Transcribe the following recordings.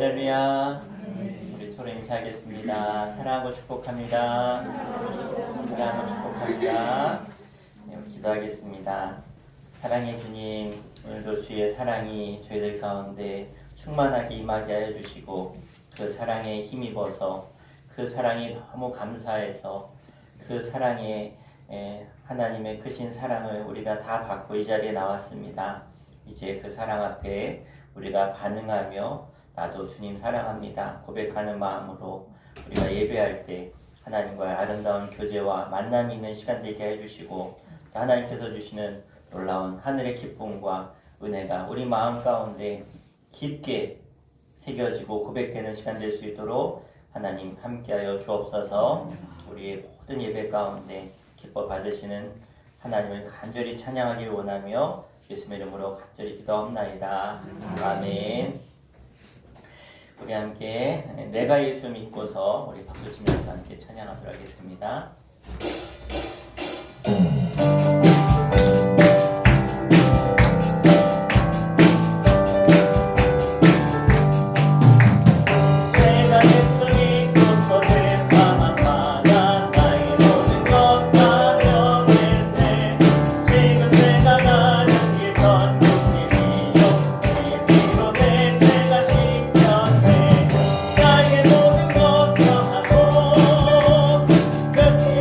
할렐루야. 우리 서로 인사하겠습니다. 사랑하고 축복합니다. 사랑하고 축복합니다. 네, 우리 기도하겠습니다. 사랑의 주님, 오늘도 주의 사랑이 저희들 가운데 충만하게 임하게 하여 주시고, 그 사랑에 힘입어서 그 사랑이 너무 감사해서 그 사랑에 하나님의 크신 사랑을 우리가 다 받고 이 자리에 나왔습니다. 이제 그 사랑 앞에 우리가 반응하며 나도 주님 사랑합니다 고백하는 마음으로 우리가 예배할 때 하나님과의 아름다운 교제와 만남이 있는 시간 되게 해주시고, 하나님께서 주시는 놀라운 하늘의 기쁨과 은혜가 우리 마음 가운데 깊게 새겨지고 고백되는 시간 될 수 있도록 하나님 함께하여 주옵소서. 우리의 모든 예배 가운데 기뻐 받으시는 하나님을 간절히 찬양하길 원하며 예수의 이름으로 간절히 기도합나이다. 아멘. 우리 함께 내가 예수 믿고서 우리 박수 치면서 함께 찬양하도록 하겠습니다. 끝이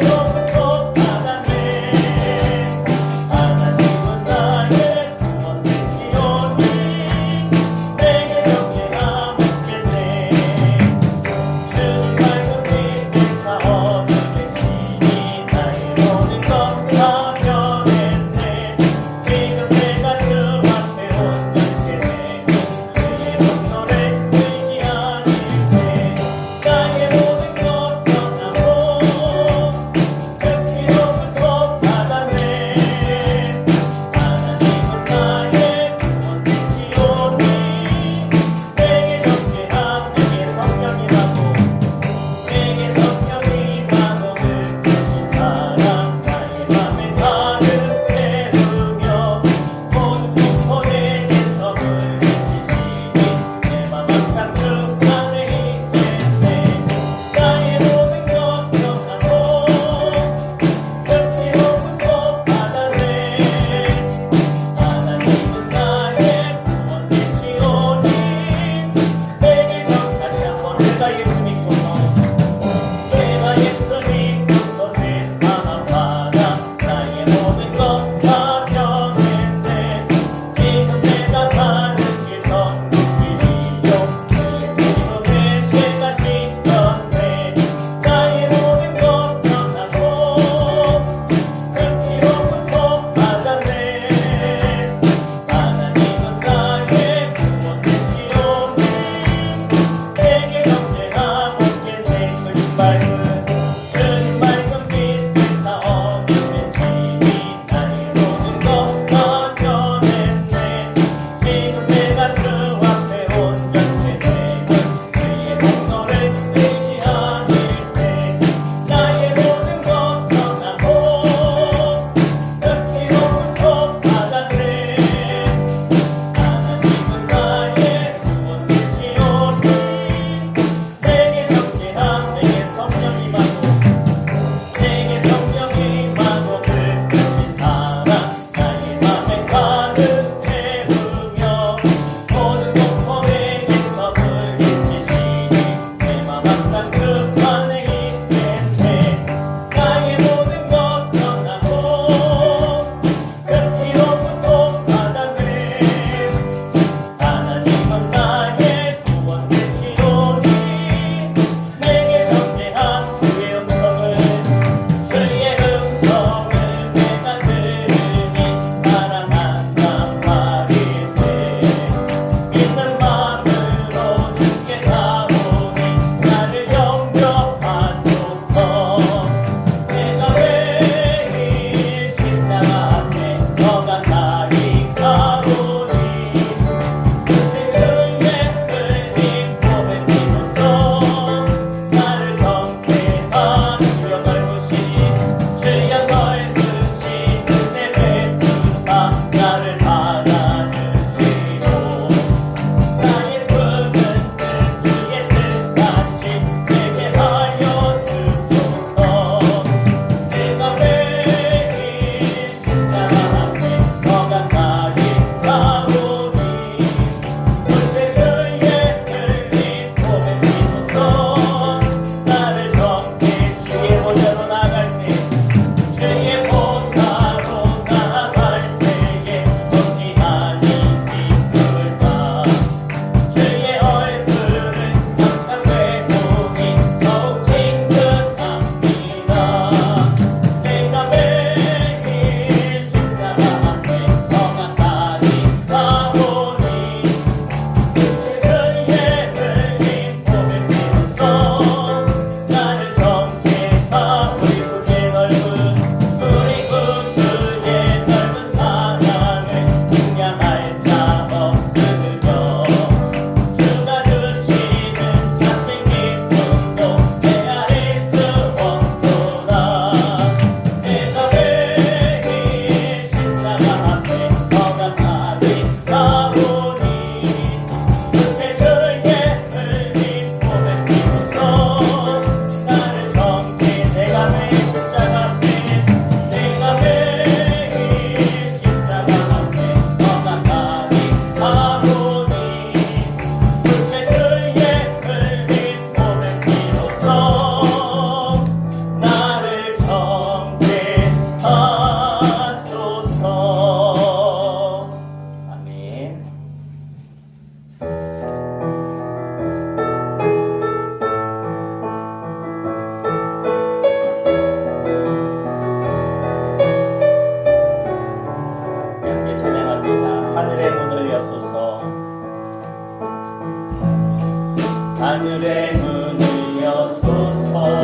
하늘의 문을 여소서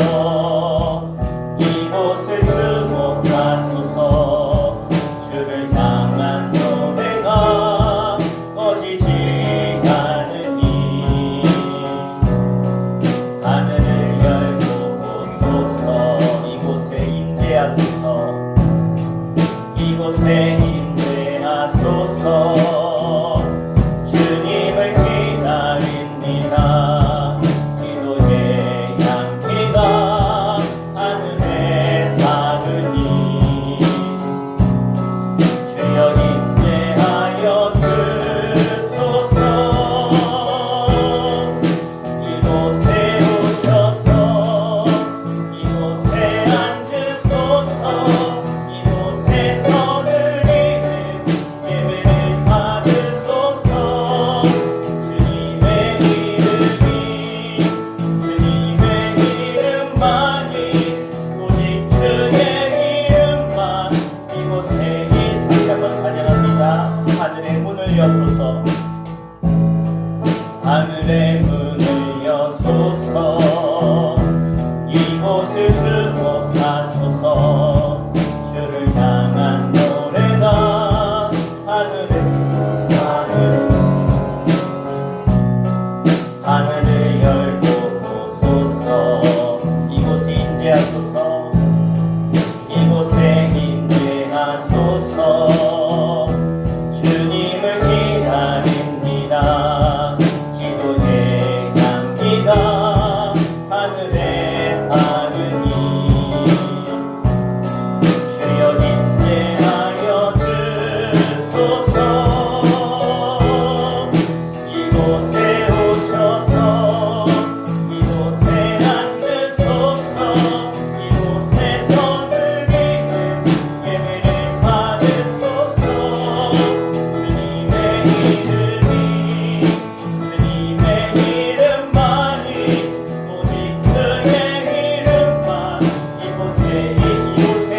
이곳을 주목하소서 주를 향한 노래가 꺼지지 않으니 하늘을 열고 오소서 이곳에 임재하소서 이곳에 임재하소서 주님을 기다립니다 기도의 향기가 하늘에 닿으니 주여 임재하여 주소서 이곳에 오셔서 이곳에 앉으소서 이곳에서 드리는 예배를 받으소서 주님의 이름만이 오직 주의 이름만 이곳에 다시 한번 찬양합니다. 하늘의 문을 여소서 하늘의 문을 여소서 이곳을 주목하소서 주를 향한 노래가 하늘을 열고 오소서 이곳에 임재하소서 이곳에 임재하소서 주님을 기다립니다 기도의 향기가 하늘에 닿으니 주여 임재하여 주소서 이곳에 오셔서 이곳에 앉으소서 이곳에서 드리는 예배를 받으소서 주님의 이름만이 오직 주의 이름만 이곳에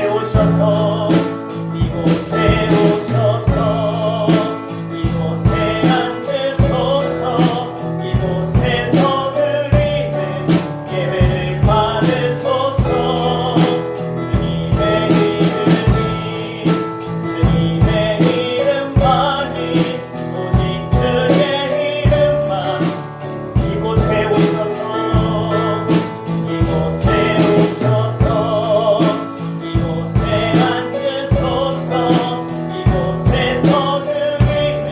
오셔서 이곳에 앉으소서 이곳에서 드리는 예배를 받으소서 주님의 이름만이 오직 주의 이름만 이곳에 오셔서 이곳에 앉으소서 이곳에서 드리는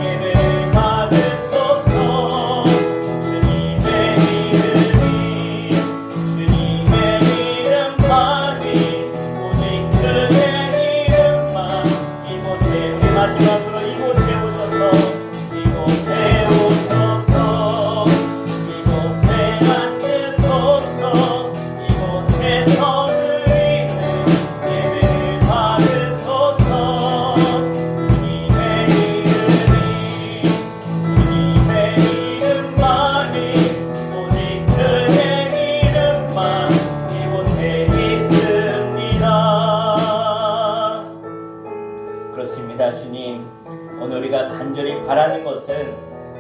예배를 받으소서 주님의 이름만이 오직 주의 이름만 이곳에 우리 마지막으로 이곳에 오셔서 이곳에 앉으소서 이곳에서 드리는 예배를 받으소서 주님의 이름만이 오직 주의 이름만 이곳에 있습니다. 그렇습니다. 주님 오늘 우리가 간절히 바라는 것은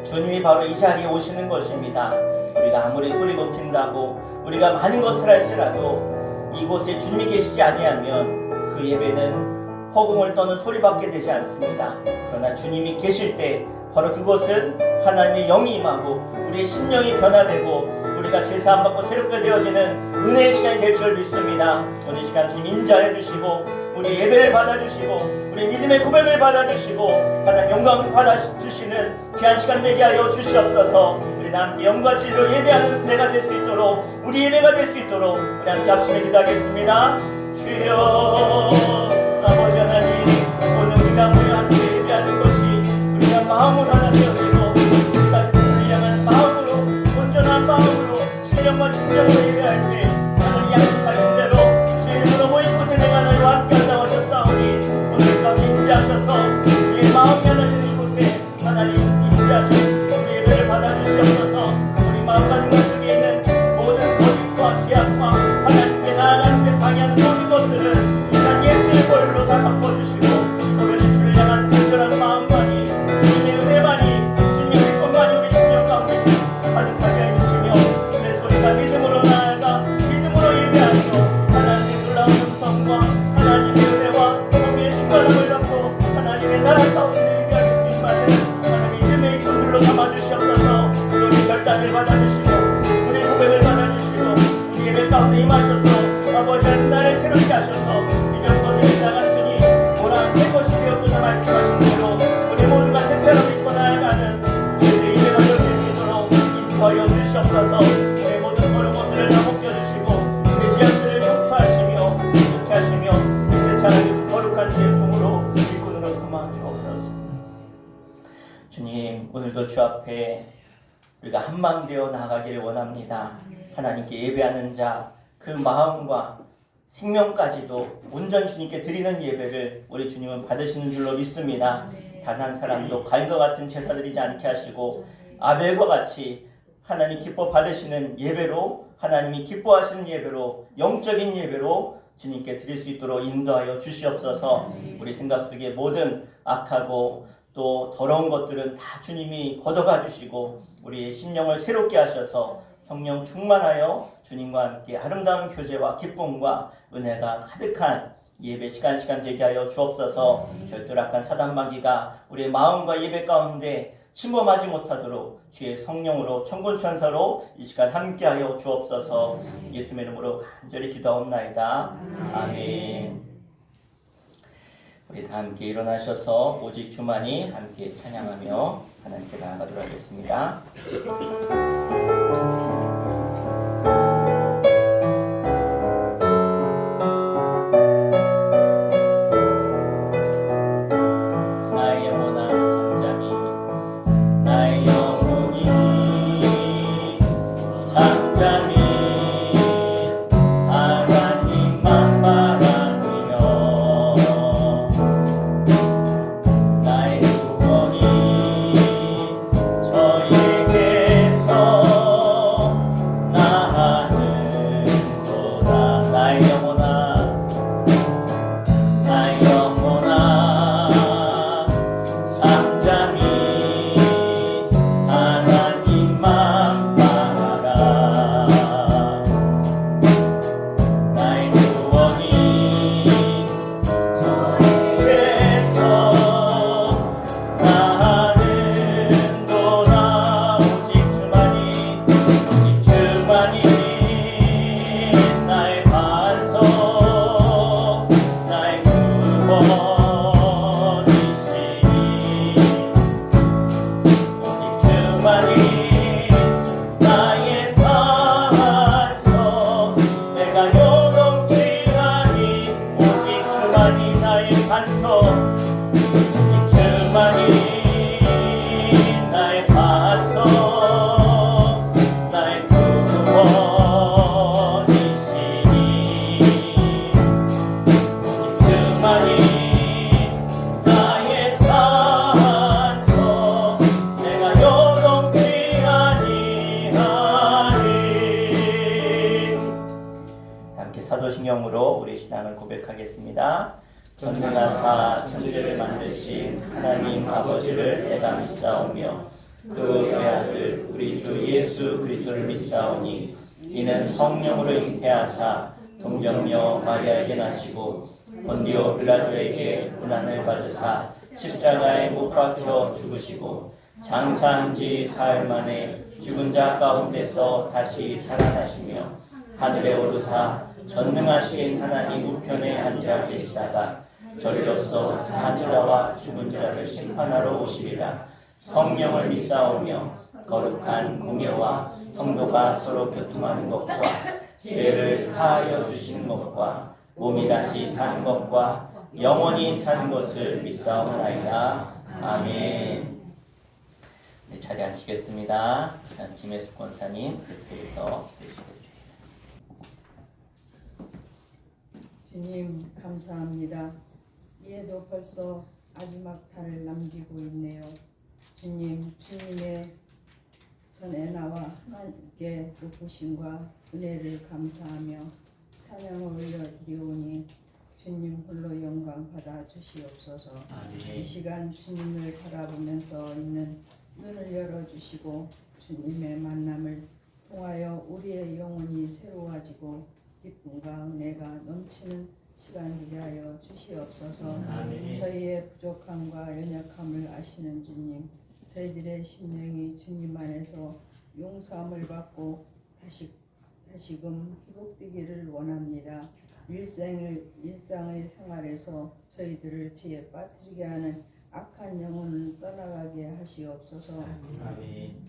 주님이 바로 이 자리에 오시는 것입니다. 우리가 아무리 소리 높인다고 우리가 많은 것을 할지라도 이곳에 주님이 계시지 아니하면 그 예배는 허공을 떠는 소리밖에 되지 않습니다. 그러나 주님이 계실 때 바로 그것은 하나님의 영이 임하고 우리의 심령이 변화되고 우리가 죄사함 받고 새롭게 되어지는 은혜의 시간이 될 줄 믿습니다. 오늘 이 시간 주님 인자해 주시고 우리 예배를 받아주시고 우리 믿음의 고백을 받아주시고 하나님 영광 받아주시는 귀한 시간 되게 하여 주시옵소서. 우리 함께 영과 진리로 예배하는 내가 될 수 있도록 우리 예배가 될 수 있도록 우리 함께 합심해 기도하겠습니다. 주여 아버지 하나님 오늘 우리가 모여 함께 예배하는 것이 우리가 마음으로 하나 되어지고 우리가 주를 향한 마음으로 온전한 마음으로 신령과 진정으로 예배할 때 하나님 약속하신 대로 주의 이름으로 모인 곳에 내가 너희와 함께 한다고 하셨사오니 오늘까지 인자하셔서 우리의 마음이 하나 되는 이곳에 하나님 인자하셔서 우리 예배를 받아주시옵소서. 우리 마음가짐 속에 있는 모든 거짓과 죄악과 하나님께 나아가는 데 방해하는 모든 것들을 일단 예수의 보혈로 다 덮어주시고 오로지 주를 향한 간절한 마음만이 주님의 은혜만이 찬양을 받아주시고 우리 고백을 받아주시고 우리 예배 가운데 임하셔서 아버지 하나님 나를 새롭게 하셔서 이전 것을 나갔으니 보라 새 것이 되었구나 말씀하신 대로 우리 모두가 새 사람을 입고 나아가는 주의 예배가 열릴 수 있도록 인도하여 주시옵소서. 우리 모든 걸음들을 다 벗겨주시고 죄지함들을 용서하시며 이렇게 하시며 새 사람이 거룩한 주의 종으로 일꾼으로 삼아 주옵소서. 주님, 오늘도 주 앞에 우리가 한마음 되어 나아가기를 원합니다. 하나님께 예배하는 자 그 마음과 생명까지도 온전히 주님께 드리는 예배를 우리 주님은 받으시는 줄로 믿습니다. 단 한 사람도 가인과 같은 제사 드리지 않게 하시고 아벨과 같이 하나님 기뻐 받으시는 예배로, 하나님이 기뻐하시는 예배로, 영적인 예배로 주님께 드릴 수 있도록 인도하여 주시옵소서. 우리 생각 속에 모든 악하고 또 더러운 것들은 다 주님이 걷어가 주시고 우리의 심령을 새롭게 하셔서 성령 충만하여 주님과 함께 아름다운 교제와 기쁨과 은혜가 가득한 예배 시간 되게 하여 주옵소서. 절도락한 사단마귀가 우리의 마음과 예배 가운데 침범하지 못하도록 주의 성령으로 천군천사로 이 시간 함께하여 주옵소서. 예수의 이름으로 간절히 기도하옵나이다. 아멘. 우리 다 함께 일어나셔서 오직 주만이 함께 찬양하며 하나님께 나아가도록 하겠습니다. 사도신경으로 우리 신앙을 고백하겠습니다. 전능하사 천지를 만드신 하나님 아버지를 내가 믿사오며 그 외아들 우리 주 예수 그리스도를 믿사오니 이는 성령으로 잉태하사 동정녀 마리아에게 나시고 본디오 빌라도에게 고난을 받으사 십자가에 못 박혀 죽으시고 장사한 지 사흘 만에 죽은 자 가운데서 다시 살아나시며 하늘에 오르사 전능하신 하나님 우편에 앉아 계시다가 저리로서 사한 자와 죽은 자를 심판하러 오시리라. 성령을 믿사오며 거룩한 공예와 성도가 서로 교통하는 것과 죄를 사하여 주시는 것과 몸이 다시 사는 것과 영원히 사는 것을 믿사오나이다. 아멘. 네, 자리 앉히겠습니다. 김혜숙 권사님 대표해서 해주시겠습니다. 주님 감사합니다. 이에도 벌써 마지막 달을 남기고 있네요. 주님의 전에 나와 하나님께 높으심과 은혜를 감사하며 찬양을 올려드리오니 주님 홀로 영광 받아 주시옵소서. 이 시간 주님을 바라보면서 있는 눈을 열어주시고 주님의 만남을 통하여 우리의 영혼이 새로워지고 기쁨과 은혜가 넘치는 시간 되게 하여 주시옵소서. 저희의 부족함과 연약함을 아시는 주님, 저희들의 심령이 주님 안에서 용서함을 받고 다시금 회복되기를 원합니다. 일상의 생활에서 저희들을 지혜 빠뜨리게 하는 악한 영혼을 떠나가게 하시옵소서. 아멘.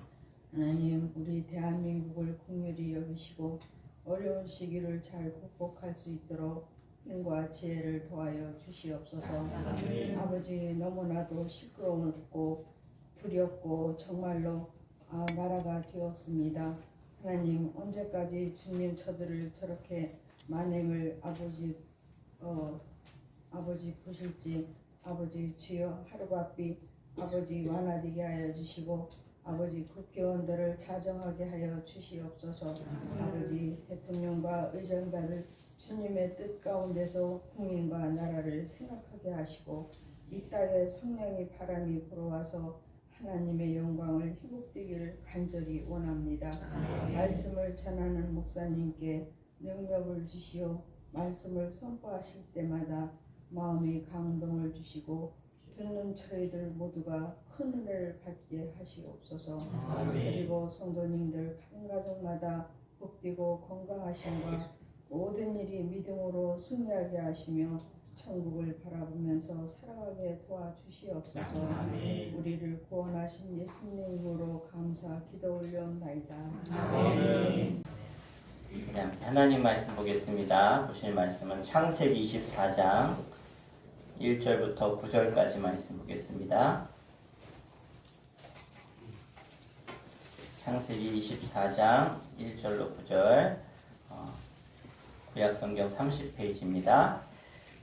하나님, 우리 대한민국을 긍휼히 여기시고 어려운 시기를 잘 극복할 수 있도록 힘과 지혜를 더하여 주시옵소서. 아멘. 아버지, 너무나도 시끄럽고 두렵고 정말로 나라가 되었습니다. 하나님, 언제까지 주님 저들을 저렇게 만행을 아버지 보실지, 아버지 주여 하루바삐 아버지 완화되게 하여 주시고 아버지 국회의원들을 자정하게 하여 주시옵소서. 아버지, 대통령과 의장단을 주님의 뜻 가운데서 국민과 나라를 생각하게 하시고 이 땅에 성령의 바람이 불어와서 하나님의 영광을 회복되기를 간절히 원합니다. 말씀을 전하는 목사님께 능력을 주시어 말씀을 선포하실 때마다 마음의 감동을 주시고 듣는 저희들 모두가 큰 은혜를 받게 하시옵소서. 그리고 성도님들 한 가족마다 복되고 건강하심과 모든 일이 믿음으로 승리하게 하시며 천국을 바라보면서 살아가게 도와주시옵소서. 우리를 구원하신 예수님으로 감사 기도 올려옵나이다. 아멘. 우리 함께 하나님 말씀 보겠습니다. 보실 말씀은 창세기 24장 1절부터 9절까지 말씀 보겠습니다. 창세기 24장 1절로 9절, 구약성경 30페이지입니다.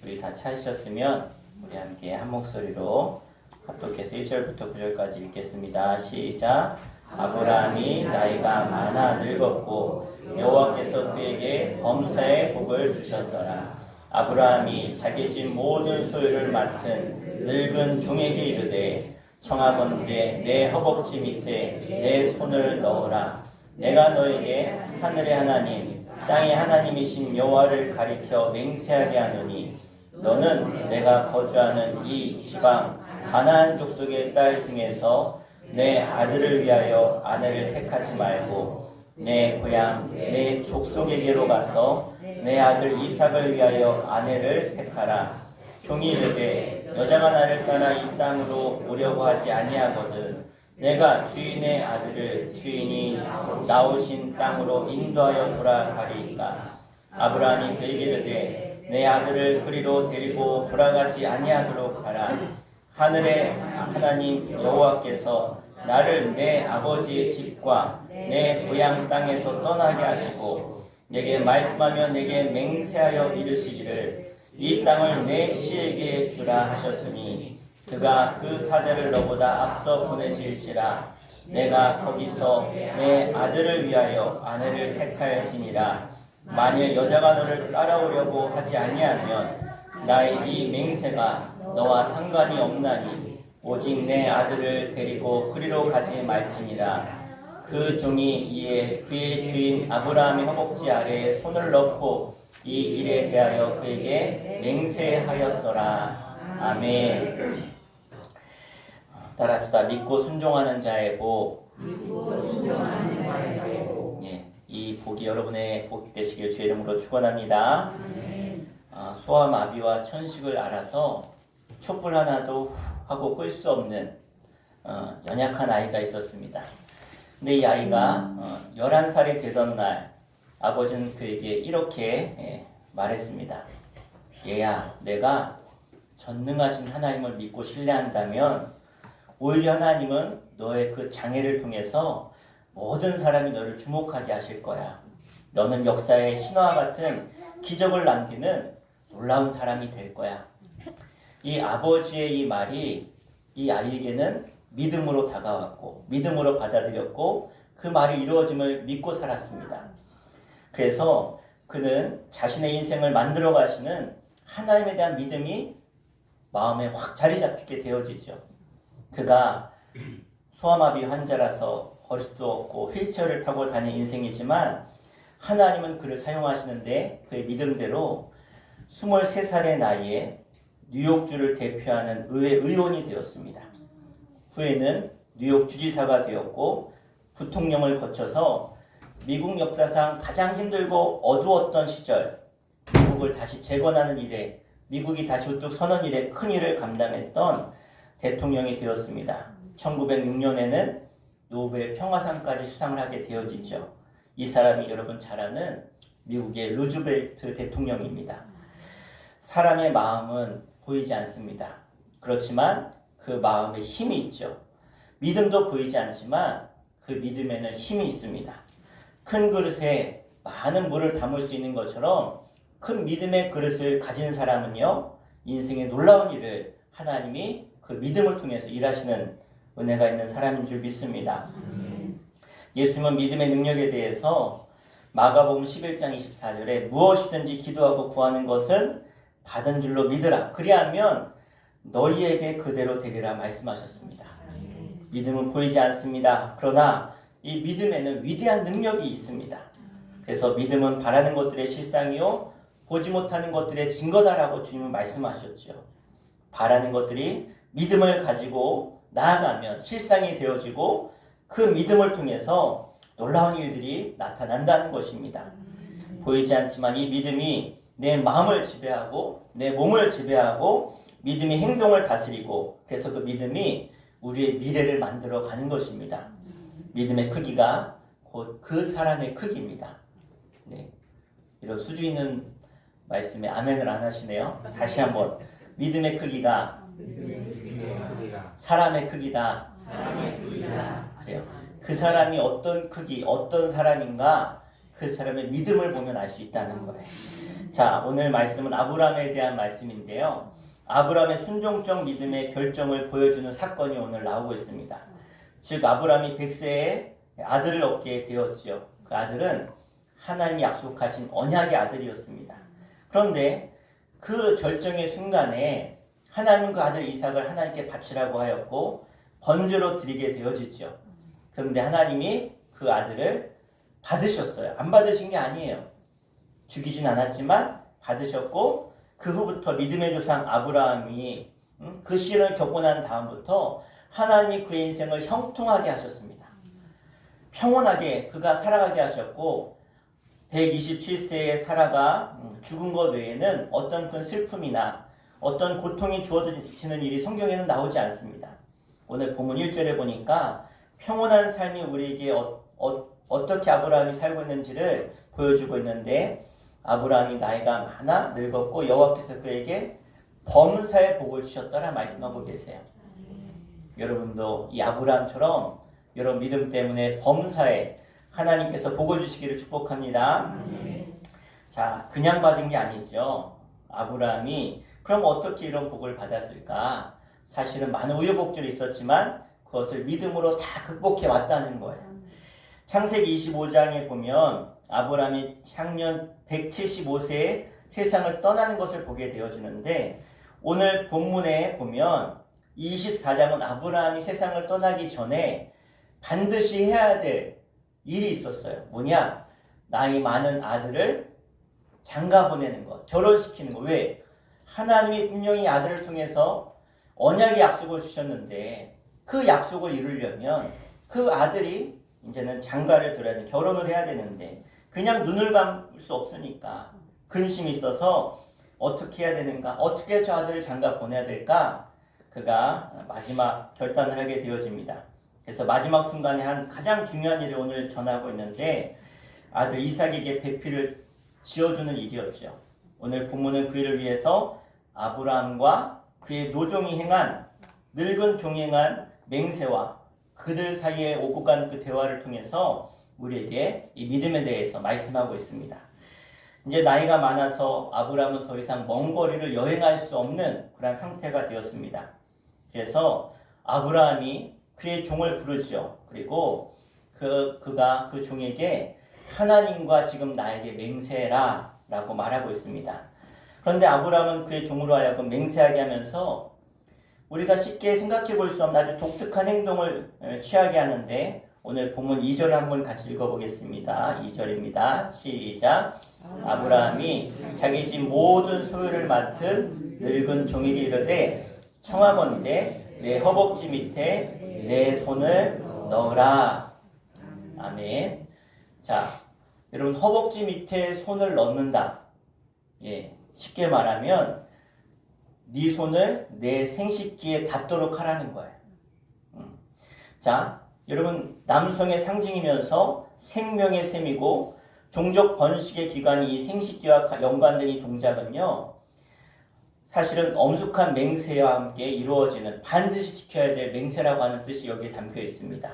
우리 다 찾으셨으면 우리 함께 한 목소리로 합독해서 1절부터 9절까지 읽겠습니다. 시작. 아브라함이 나이가 많아 늙었고 여호와께서 그에게 범사의 복을 주셨더라. 아브라함이 자기 집 모든 소유를 맡은 늙은 종에게 이르되 청하건대 내 허벅지 밑에 내 손을 넣으라. 내가 너에게 하늘의 하나님 땅의 하나님이신 여호와를 가리켜 맹세하게 하노니 너는 내가 거주하는 이 지방 가나안 족속의 딸 중에서 내 아들을 위하여 아내를 택하지 말고 내 고향 내 족속에게로 가서 내 아들 이삭을 위하여 아내를 택하라. 종이 이르되 여자가 나를 따라 이 땅으로 오려고 하지 아니하거든 내가 주인의 아들을 주인이 나오신 땅으로 인도하여 돌아가리이까. 아브라함이 그에게 이르되 내 아들을 그리로 데리고 돌아가지 아니하도록 하라. 하늘의 하나님 여호와께서 나를 내 아버지의 집과 내 고향 땅에서 떠나게 하시고 내게 말씀하며 내게 맹세하여 이르시기를 이 땅을 내 씨에게 주라 하셨으니 그가 그 사자를 너보다 앞서 보내실지라. 내가 거기서 내 아들을 위하여 아내를 택할지니라. 만일 여자가 너를 따라오려고 하지 아니하면 나의 이 맹세가 너와 상관이 없나니 오직 내 아들을 데리고 그리로 가지 말지니라. 그 종이 이에 그의 주인 아브라함의 허벅지 아래에 손을 넣고 이 일에 대하여 그에게 맹세하였더라. 아멘. 따라합시다. 믿고 순종하는 자의 복. 예, 이 복이 여러분의 복이 되시길 주의 이름으로 축원합니다. 소아마비와 천식을 알아서 촛불 하나도 하고 끌 수 없는 연약한 아이가 있었습니다. 근데 이 아이가 11살이 되던 날 아버지는 그에게 이렇게 말했습니다. 얘야, 내가 전능하신 하나님을 믿고 신뢰한다면 오히려 하나님은 너의 그 장애를 통해서 모든 사람이 너를 주목하게 하실 거야. 너는 역사의 신화와 같은 기적을 남기는 놀라운 사람이 될 거야. 이 아버지의 이 말이 이 아이에게는 믿음으로 다가왔고 믿음으로 받아들였고 그 말이 이루어짐을 믿고 살았습니다. 그래서 그는 자신의 인생을 만들어 가시는 하나님에 대한 믿음이 마음에 확 자리 잡히게 되어지죠. 그가 소아마비 환자라서 걸을 수도 없고 휠체어를 타고 다니는 인생이지만 하나님은 그를 사용하시는데 그의 믿음대로 23살의 나이에 뉴욕주를 대표하는 의회 의원이 되었습니다. 후에는 뉴욕 주지사가 되었고 부통령을 거쳐서 미국 역사상 가장 힘들고 어두웠던 시절, 미국을 다시 재건하는 일에, 미국이 다시 우뚝 서는 일에 큰 일을 감당했던 대통령이 되었습니다. 1906년에는 노벨 평화상까지 수상을 하게 되어지죠. 이 사람이 여러분 잘 아는 미국의 루즈벨트 대통령입니다. 사람의 마음은 보이지 않습니다. 그렇지만 그 마음에 힘이 있죠. 믿음도 보이지 않지만 그 믿음에는 힘이 있습니다. 큰 그릇에 많은 물을 담을 수 있는 것처럼 큰 믿음의 그릇을 가진 사람은요, 인생의 놀라운 일을 하나님이 그 믿음을 통해서 일하시는 은혜가 있는 사람인 줄 믿습니다. 예수님은 믿음의 능력에 대해서 마가복음 11장 24절에 무엇이든지 기도하고 구하는 것은 받은 줄로 믿으라. 그리하면 너희에게 그대로 되리라 말씀하셨습니다. 믿음은 보이지 않습니다. 그러나 이 믿음에는 위대한 능력이 있습니다. 그래서 믿음은 바라는 것들의 실상이요 보지 못하는 것들의 증거다라고 주님은 말씀하셨죠. 바라는 것들이 믿음을 가지고 나아가면 실상이 되어지고 그 믿음을 통해서 놀라운 일들이 나타난다는 것입니다. 보이지 않지만 이 믿음이 내 마음을 지배하고 내 몸을 지배하고 믿음이 행동을 다스리고 그래서 그 믿음이 우리의 미래를 만들어 가는 것입니다. 믿음의 크기가 곧 그 사람의 크기입니다. 네. 이런 수주 있는 말씀에 아멘을 안 하시네요. 다시 한번 믿음의 크기가 사람의 크기다. 그래요. 그 사람이 어떤 크기, 어떤 사람인가 그 사람의 믿음을 보면 알 수 있다는 거예요. 자, 오늘 말씀은 아브라함에 대한 말씀인데요. 아브라함의 순종적 믿음의 결정을 보여주는 사건이 오늘 나오고 있습니다. 즉 아브라함이 100세에 아들을 얻게 되었지요. 그 아들은 하나님이 약속하신 언약의 아들이었습니다. 그런데 그 절정의 순간에 하나님은 그 아들 이삭을 하나님께 바치라고 하였고 번제로 드리게 되어지죠. 그런데 하나님이 그 아들을 받으셨어요. 안 받으신 게 아니에요. 죽이진 않았지만 받으셨고 그 후부터 믿음의 조상 아브라함이 그 시련을 겪고 난 다음부터 하나님이 그의 인생을 형통하게 하셨습니다. 평온하게 그가 살아가게 하셨고 127세의 사라가 죽은 것 외에는 어떤 큰 슬픔이나 어떤 고통이 주어지는 일이 성경에는 나오지 않습니다. 오늘 본문 1절에 보니까 평온한 삶이 우리에게 어떻게 아브라함이 살고 있는지를 보여주고 있는데 아브라함이 나이가 많아 늙었고 여호와께서 그에게 범사의 복을 주셨더라 말씀하고 계세요. 여러분도 이 아브라함처럼 여러분 믿음 때문에 범사에 하나님께서 복을 주시기를 축복합니다. 자, 그냥 받은 게 아니죠. 아브라함이 그럼 어떻게 이런 복을 받았을까? 사실은 많은 우여곡절이 있었지만 그것을 믿음으로 다 극복해 왔다는 거예요. 창세기 25장에 보면 아브라함이 향년 175세에 세상을 떠나는 것을 보게 되어지는데 오늘 본문에 보면 24장은 아브라함이 세상을 떠나기 전에 반드시 해야 될 일이 있었어요. 뭐냐? 나이 많은 아들을 장가 보내는 것, 결혼시키는 것. 왜? 하나님이 분명히 아들을 통해서 언약의 약속을 주셨는데 그 약속을 이루려면 그 아들이 이제는 장가를 들어야 돼. 결혼을 해야 되는데 그냥 눈을 감을 수 없으니까 근심이 있어서 어떻게 해야 되는가? 어떻게 저 아들을 장가 보내야 될까? 그가 마지막 결단을 하게 되어집니다. 그래서 마지막 순간에 한 가장 중요한 일을 오늘 전하고 있는데 아들 이삭에게 배필을 지어주는 일이었죠. 오늘 본문은 그 일을 위해서 아브라함과 그의 노종이 행한 늙은 종이 행한 맹세와 그들 사이에 오고 간 그 대화를 통해서 우리에게 이 믿음에 대해서 말씀하고 있습니다. 이제 나이가 많아서 아브라함은 더 이상 먼 거리를 여행할 수 없는 그런 상태가 되었습니다. 그래서 아브라함이 그의 종을 부르죠. 그리고 그가 그 종에게 하나님과 지금 나에게 맹세해라 라고 말하고 있습니다. 그런데 아브라함은 그의 종으로 하여금 맹세하게 하면서 우리가 쉽게 생각해 볼 수 없는 아주 독특한 행동을 취하게 하는데 오늘 본문 2절을 한번 같이 읽어보겠습니다. 2절입니다. 시작. 아브라함이 자기 집 모든 소유를 맡은 늙은 종에게 이르되 청하건대 내 허벅지 밑에 내 손을 넣으라. 아멘. 자, 여러분 허벅지 밑에 손을 넣는다. 예, 쉽게 말하면 네 손을 내 생식기에 닿도록 하라는 거예요. 자, 여러분 남성의 상징이면서 생명의 셈이고 종족 번식의 기관이 이 생식기와 연관된 이 동작은요, 사실은 엄숙한 맹세와 함께 이루어지는 반드시 지켜야 될 맹세라고 하는 뜻이 여기에 담겨 있습니다.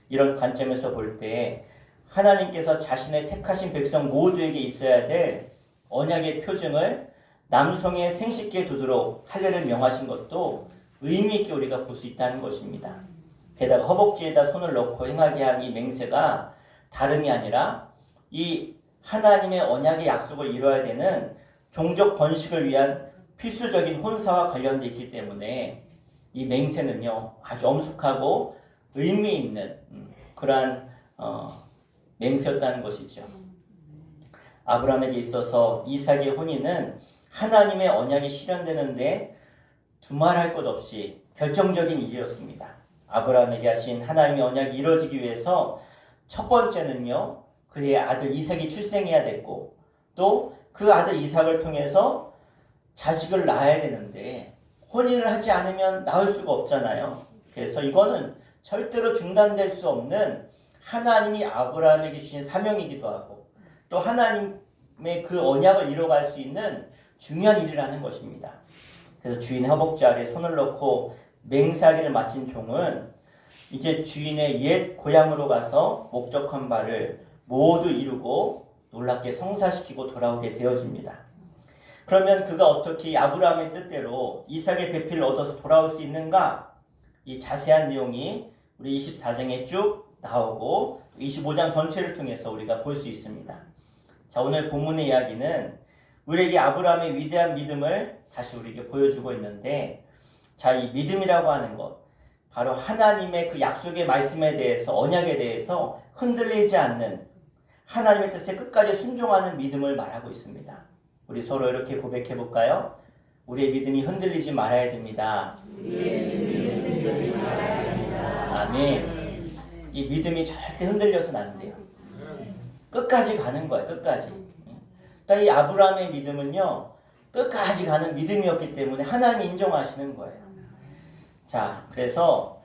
이런 관점에서 볼 때 하나님께서 자신의 택하신 백성 모두에게 있어야 될 언약의 표징을 남성의 생식기에 두도록 할례를 명하신 것도 의미 있게 우리가 볼 수 있다는 것입니다. 게다가 허벅지에다 손을 넣고 행하게 한 이 맹세가 다름이 아니라 이 하나님의 언약의 약속을 이루어야 되는 종족 번식을 위한 필수적인 혼사와 관련되어 있기 때문에 이 맹세는요 아주 엄숙하고 의미 있는 그러한 맹세였다는 것이죠. 아브라함에게 있어서 이삭의 혼인은 하나님의 언약이 실현되는데 두말할 것 없이 결정적인 일이었습니다. 아브라함에게 하신 하나님의 언약이 이루어지기 위해서 첫 번째는요, 그의 아들 이삭이 출생해야 됐고, 또 그 아들 이삭을 통해서 자식을 낳아야 되는데 혼인을 하지 않으면 낳을 수가 없잖아요. 그래서 이거는 절대로 중단될 수 없는 하나님이 아브라함에게 주신 사명이기도 하고, 또 하나님의 그 언약을 이뤄갈 수 있는 중요한 일이라는 것입니다. 그래서 주인의 허벅지 아래에 손을 넣고 맹세하기를 마친 종은 이제 주인의 옛 고향으로 가서 목적한 바를 모두 이루고 놀랍게 성사시키고 돌아오게 되어집니다. 그러면 그가 어떻게 아브라함의 뜻대로 이삭의 배필을 얻어서 돌아올 수 있는가? 이 자세한 내용이 우리 24장에 쭉 나오고 25장 전체를 통해서 우리가 볼 수 있습니다. 자, 오늘 본문의 이야기는 우리에게 아브라함의 위대한 믿음을 다시 우리에게 보여주고 있는데, 자, 이 믿음이라고 하는 것, 바로 하나님의 그 약속의 말씀에 대해서, 언약에 대해서 흔들리지 않는 하나님의 뜻에 끝까지 순종하는 믿음을 말하고 있습니다. 우리 서로 이렇게 고백해 볼까요? 우리의 믿음이 흔들리지 말아야 됩니다. 아멘. 이 믿음이 절대 흔들려서는 안 돼요. 끝까지 가는 거예요. 끝까지. 그러니까 이 아브라함의 믿음은요, 끝까지 가는 믿음이었기 때문에 하나님이 인정하시는 거예요. 자, 그래서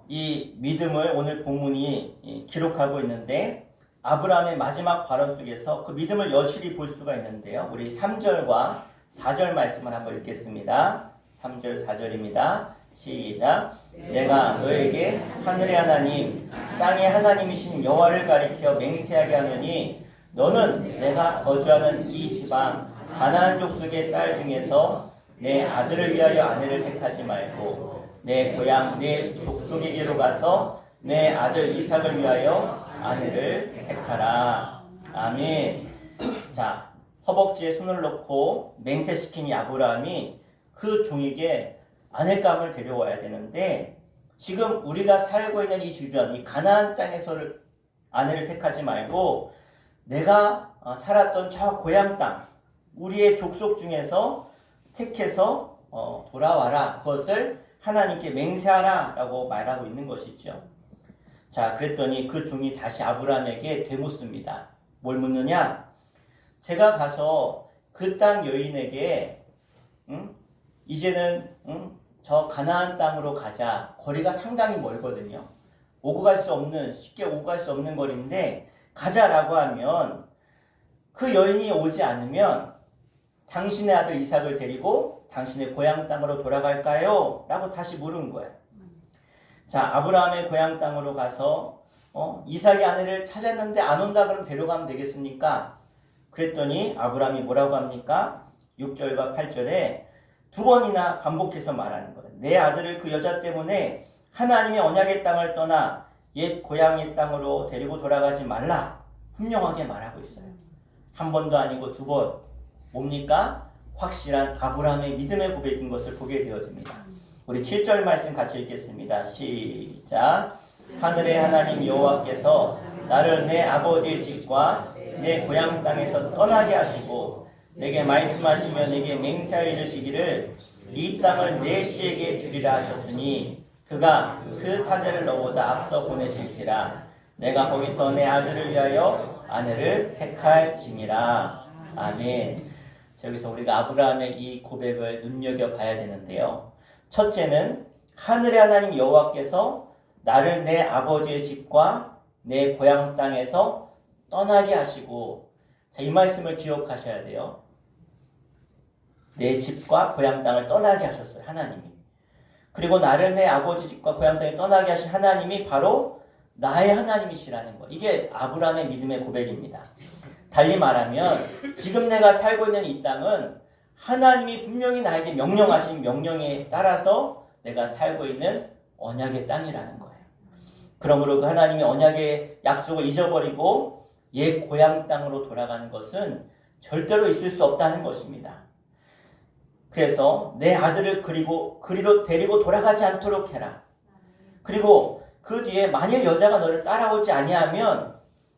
이 믿음을 오늘 본문이 기록하고 있는데, 아브라함의 마지막 발언 속에서 그 믿음을 여실히 볼 수가 있는데요. 우리 3절과 4절 말씀을 한번 읽겠습니다. 3절 4절입니다. 시작. 내가 너에게 하늘의 하나님, 땅의 하나님이신 여호와를 가리켜 맹세하게 하노니 너는 내가 거주하는 이 지방 가나안 족속의 딸 중에서 내 아들을 위하여 아내를 택하지 말고 내 고향 내 족속에게로 가서 내 아들 이삭을 위하여 아내를 택하라. 아멘. 자, 허벅지에 손을 넣고 맹세시킨 이 아브라함이 그 종에게 아내감을 데려와야 되는데, 지금 우리가 살고 있는 이 주변, 이 가나안 땅에서 아내를 택하지 말고 내가 살았던 저 고향 땅, 우리의 족속 중에서 택해서 돌아와라. 그것을 하나님께 맹세하라 라고 말하고 있는 것이죠. 자, 그랬더니 그 종이 다시 아브라함에게 되묻습니다. 뭘 묻느냐? 제가 가서 그 땅 여인에게 이제는 저 가나안 땅으로 가자. 거리가 상당히 멀거든요. 쉽게 오고 갈 수 없는 거리인데 가자라고 하면, 그 여인이 오지 않으면 당신의 아들 이삭을 데리고 당신의 고향 땅으로 돌아갈까요? 라고 다시 물은 거예요. 자, 아브라함의 고향 땅으로 가서 이삭의 아내를 찾았는데 안 온다 그러면 데려가면 되겠습니까? 그랬더니 아브라함이 뭐라고 합니까? 6절과 8절에 두 번이나 반복해서 말하는 거예요. 내 아들을 그 여자 때문에 하나님의 언약의 땅을 떠나 옛 고향의 땅으로 데리고 돌아가지 말라. 분명하게 말하고 있어요. 한 번도 아니고 두 번. 뭡니까? 확실한 아브라함의 믿음의 고백인 것을 보게 되어집니다. 우리 7절 말씀 같이 읽겠습니다. 시작. 하늘의 하나님 여호와께서 나를 내 아버지의 집과 내 고향 땅에서 떠나게 하시고 내게 말씀하시며 내게 맹세하여 이르시기를 이 땅을 내 씨에게 주리라 하셨으니 그가 그 사제를 너보다 앞서 보내실지라. 내가 거기서 내 아들을 위하여 아내를 택할지니라. 아멘. 여기서 우리가 아브라함의 이 고백을 눈여겨봐야 되는데요. 첫째는 하늘의 하나님 여호와께서 나를 내 아버지의 집과 내 고향 땅에서 떠나게 하시고, 자, 이 말씀을 기억하셔야 돼요. 내 집과 고향 땅을 떠나게 하셨어요, 하나님이. 그리고 나를 내 아버지 집과 고향 땅에 떠나게 하신 하나님이 바로 나의 하나님이시라는 것. 이게 아브라함의 믿음의 고백입니다. 달리 말하면 지금 내가 살고 있는 이 땅은 하나님이 분명히 나에게 명령하신 명령에 따라서 내가 살고 있는 언약의 땅이라는 거예요. 그러므로 그 하나님의 언약의 약속을 잊어버리고 옛 고향 땅으로 돌아가는 것은 절대로 있을 수 없다는 것입니다. 그래서 내 아들을 그리로 데리고 돌아가지 않도록 해라. 그리고 그 뒤에 만일 여자가 너를 따라오지 아니하면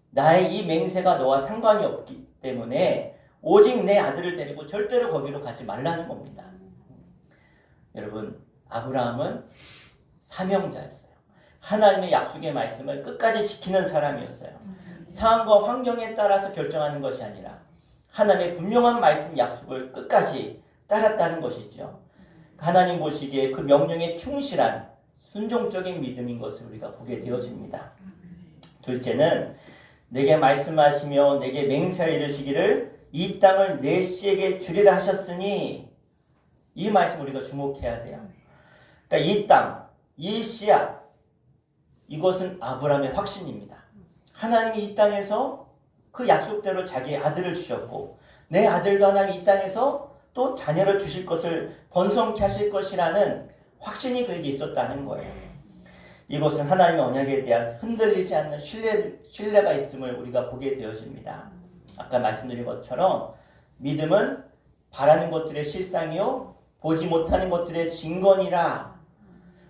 나의 이 맹세가 너와 상관이 없기 때문에 오직 내 아들을 데리고 절대로 거기로 가지 말라는 겁니다. 여러분, 아브라함은 사명자였어요. 하나님의 약속의 말씀을 끝까지 지키는 사람이었어요. 상황과 환경에 따라서 결정하는 것이 아니라 하나님의 분명한 말씀 약속을 끝까지 따랐다는 것이죠. 하나님 보시기에 그 명령에 충실한 순종적인 믿음인 것을 우리가 보게 되어집니다. 둘째는 내게 말씀하시며 내게 맹세하여 이르시기를 이 땅을 내 씨에게 주리라 하셨으니, 이 말씀 우리가 주목해야 돼요. 그러니까 이 땅, 이 씨앗, 이것은 아브라함의 확신입니다. 하나님이 이 땅에서 그 약속대로 자기의 아들을 주셨고 내 아들도 하나님 이 땅에서 또 자녀를 주실 것을 번성케 하실 것이라는 확신이 그에게 있었다는 거예요. 이것은 하나님의 언약에 대한 흔들리지 않는 신뢰가 있음을 우리가 보게 되어집니다. 아까 말씀드린 것처럼 믿음은 바라는 것들의 실상이요 보지 못하는 것들의 증거니라.